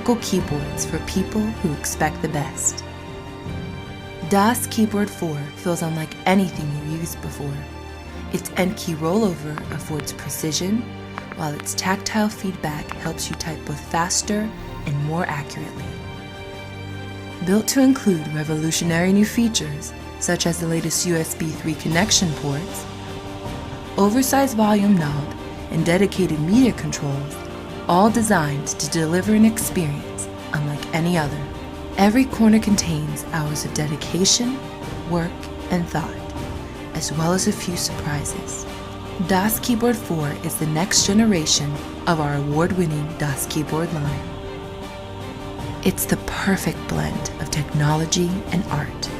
mechanical keyboards for people who expect the best. DAS Keyboard 4 feels unlike anything you used before. Its end-key rollover affords precision, while its tactile feedback helps you type both faster and more accurately. Built to include revolutionary new features, such as the latest USB 3 connection ports, oversized volume knob, and dedicated media controls, all designed to deliver an experience unlike any other. Every corner contains hours of dedication, work, and thought, as well as a few surprises. DAS Keyboard 4 is the next generation of our award-winning DAS keyboard line. It's the perfect blend of technology and art.